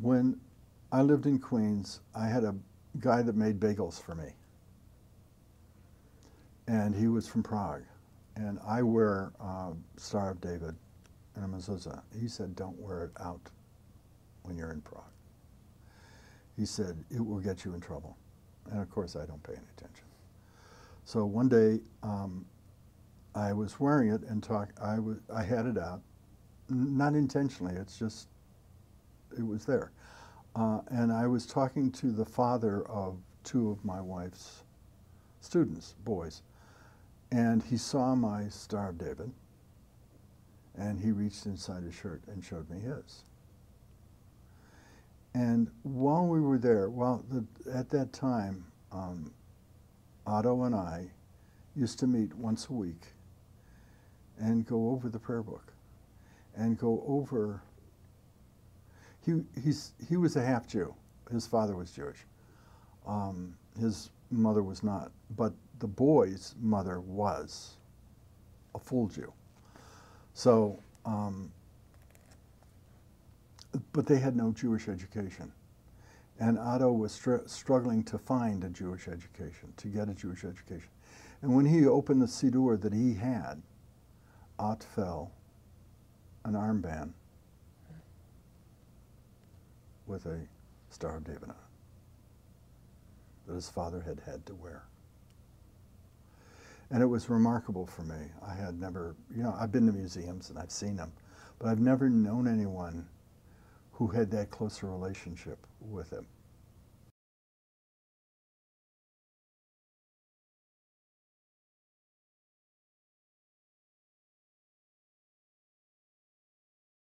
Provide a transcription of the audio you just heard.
When I lived in Queens, I had a guy that made bagels for me. And he was from Prague. And I wear Star of David and a mezuzah. He said, don't wear it out when you're in Prague. He said, it will get you in trouble. And of course, I don't pay any attention. So one day, I was wearing it and I had it out, not intentionally, it's just, it was there. And I was talking to the father of two of my wife's students, boys, and he saw my Star of David, and he reached inside his shirt and showed me his. And while we were there, at that time, Otto and I used to meet once a week and go over the prayer book and go over. He was a half Jew. His father was Jewish. His mother was not, but the boy's mother was a full Jew. So, but they had no Jewish education. And Otto was struggling to find a Jewish education, to get a Jewish education. And when he opened the siddur that he had, out fell an armband with a Star of David on it that his father had to wear. And it was remarkable for me. I had never, I've been to museums and I've seen them, but I've never known anyone who had that close a relationship with him.